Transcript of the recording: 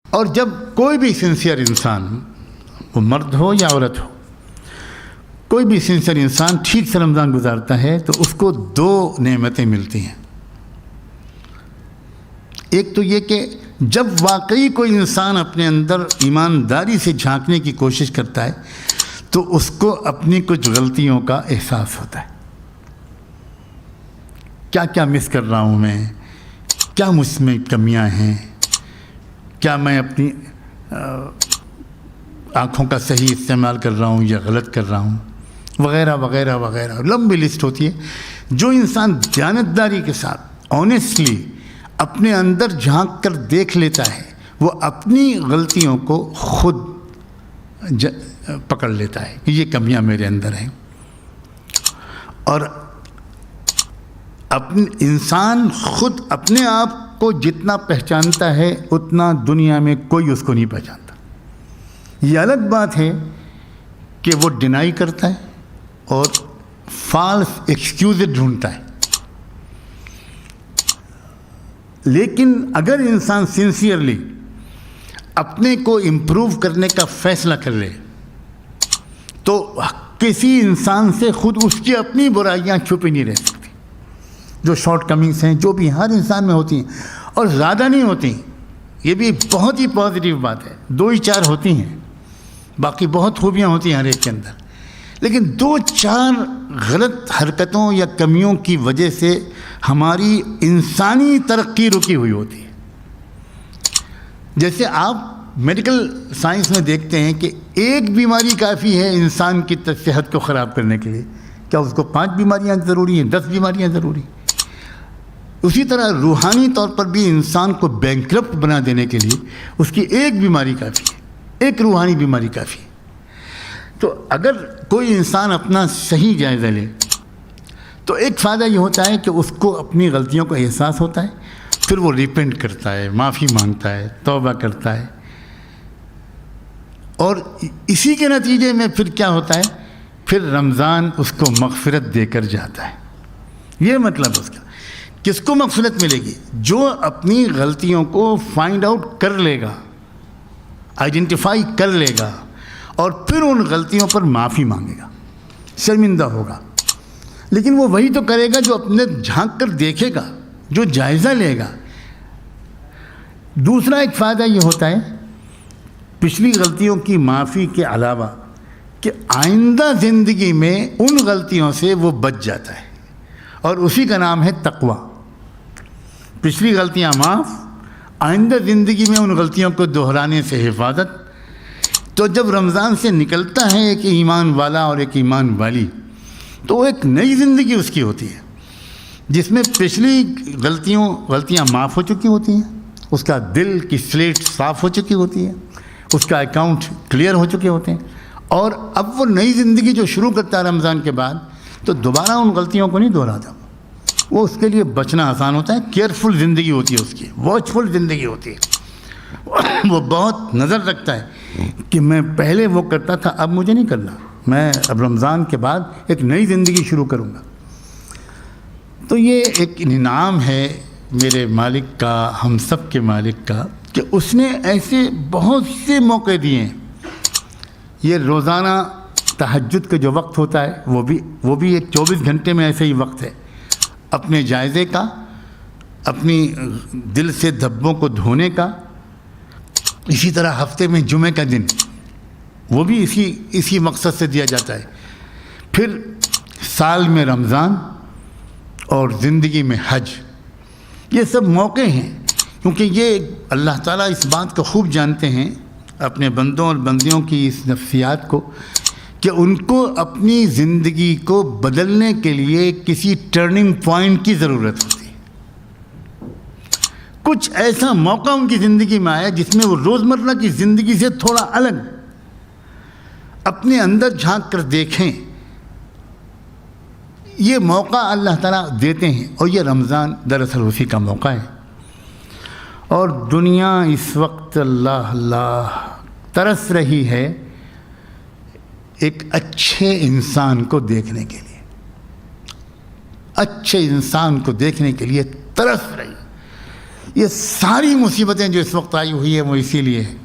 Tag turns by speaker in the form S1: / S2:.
S1: اور جب کوئی بھی سنسیئر انسان، وہ مرد ہو یا عورت ہو، کوئی بھی سنسیئر انسان ٹھیک سے رمضان گزارتا ہے تو اس کو دو نعمتیں ملتی ہیں۔ ایک تو یہ کہ جب واقعی کوئی انسان اپنے اندر ایمانداری سے جھانکنے کی کوشش کرتا ہے تو اس کو اپنی کچھ غلطیوں کا احساس ہوتا ہے، کیا کیا مس کر رہا ہوں میں، کیا مجھ میں کمیاں ہیں، کیا میں اپنی آنکھوں کا صحیح استعمال کر رہا ہوں یا غلط کر رہا ہوں، وغیرہ وغیرہ وغیرہ، لمبی لسٹ ہوتی ہے۔ جو انسان دیانتداری کے ساتھ آنیسٹلی اپنے اندر جھانک کر دیکھ لیتا ہے، وہ اپنی غلطیوں کو خود پکڑ لیتا ہے کہ یہ کمیاں میرے اندر ہیں۔ اور انسان خود اپنے آپ کو جتنا پہچانتا ہے اتنا دنیا میں کوئی اس کو نہیں پہچانتا۔ یہ الگ بات ہے کہ وہ ڈینائی کرتا ہے اور فالس ایکسکیوز ڈھونڈتا ہے، لیکن اگر انسان سنسیئرلی اپنے کو امپروو کرنے کا فیصلہ کر لے تو کسی انسان سے خود اس کی اپنی برائیاں چھپی نہیں رہ سکتی۔ جو شارٹ کمنگس ہیں جو بھی ہر انسان میں ہوتی ہیں، اور زیادہ نہیں ہوتی، یہ بھی بہت ہی پازیٹیو بات ہے، 2-4 ہوتی ہیں، باقی بہت خوبیاں ہوتی ہیں ہر ایک کے اندر، لیکن 2-4 غلط حرکتوں یا کمیوں کی وجہ سے ہماری انسانی ترقی رکی ہوئی ہوتی ہے۔ جیسے آپ میڈیکل سائنس میں دیکھتے ہیں کہ ایک بیماری کافی ہے انسان کی صحت کو خراب کرنے کے لیے، کیا اس کو 5 بیماریاں ضروری ہیں، 10 بیماریاں ضروری ہیں؟ اسی طرح روحانی طور پر بھی انسان کو بینکرپٹ بنا دینے کے لیے اس کی ایک بیماری کافی ہے، ایک روحانی بیماری کافی ہے۔ تو اگر کوئی انسان اپنا صحیح جائزہ لے تو ایک فائدہ یہ ہوتا ہے کہ اس کو اپنی غلطیوں کا احساس ہوتا ہے، پھر وہ ریپینٹ کرتا ہے، معافی مانگتا ہے، توبہ کرتا ہے، اور اسی کے نتیجے میں پھر کیا ہوتا ہے، پھر رمضان اس کو مغفرت دے کر جاتا ہے۔ یہ مطلب اس کا کس کو مغفرت ملے گی؟ جو اپنی غلطیوں کو فائنڈ آؤٹ کر لے گا، آئیڈینٹیفائی کر لے گا، اور پھر ان غلطیوں پر معافی مانگے گا، شرمندہ ہوگا۔ لیکن وہ وہی تو کرے گا جو اپنے جھانک کر دیکھے گا، جو جائزہ لے گا۔ دوسرا ایک فائدہ یہ ہوتا ہے پچھلی غلطیوں کی معافی کے علاوہ کہ آئندہ زندگی میں ان غلطیوں سے وہ بچ جاتا ہے، اور اسی کا نام ہے تقویٰ۔ پچھلی غلطیاں معاف، آئندہ زندگی میں ان غلطیوں کو دہرانے سے حفاظت۔ تو جب رمضان سے نکلتا ہے ایک ایمان والا اور ایک ایمان والی، تو ایک نئی زندگی اس کی ہوتی ہے جس میں پچھلی غلطیاں معاف ہو چکی ہوتی ہیں، اس کا دل کی سلیٹ صاف ہو چکی ہوتی ہے، اس کا اکاؤنٹ کلیئر ہو چکے ہوتے ہیں، اور اب وہ نئی زندگی جو شروع کرتا ہے رمضان کے بعد تو دوبارہ ان غلطیوں کو نہیں دہراتا۔ وہ اس کے لیے بچنا آسان ہوتا ہے، کیئرفل زندگی ہوتی ہے اس کی، واچفل زندگی ہوتی ہے۔ وہ بہت نظر رکھتا ہے کہ میں پہلے وہ کرتا تھا، اب مجھے نہیں کرنا، میں اب رمضان کے بعد ایک نئی زندگی شروع کروں گا۔ تو یہ ایک انعام ہے میرے مالک کا، ہم سب کے مالک کا، کہ اس نے ایسے بہت سے موقع دیے ہیں۔ یہ روزانہ تہجد کا جو وقت ہوتا ہے وہ بھی ایک 24 گھنٹے میں ایسے ہی وقت ہے اپنے جائزے کا، اپنی دل سے دھبوں کو دھونے کا۔ اسی طرح ہفتے میں جمعہ کا دن، وہ بھی اسی مقصد سے دیا جاتا ہے۔ پھر سال میں رمضان اور زندگی میں حج، یہ سب موقع ہیں، کیونکہ یہ اللہ تعالیٰ اس بات کو خوب جانتے ہیں اپنے بندوں اور بندیوں کی اس نفسیات کو، کہ ان کو اپنی زندگی کو بدلنے کے لیے کسی ٹرننگ پوائنٹ کی ضرورت ہوتی ہے۔ کچھ ایسا موقع ان کی زندگی میں آیا جس میں وہ روزمرہ کی زندگی سے تھوڑا الگ اپنے اندر جھانک کر دیکھیں۔ یہ موقع اللہ تعالیٰ دیتے ہیں، اور یہ رمضان دراصل اسی کا موقع ہے۔ اور دنیا اس وقت اللہ ترس رہی ہے ایک اچھے انسان کو دیکھنے کے لیے، اچھے انسان کو دیکھنے کے لیے ترس رہی۔ یہ ساری مصیبتیں جو اس وقت آئی ہوئی ہیں وہ اسی لیے ہیں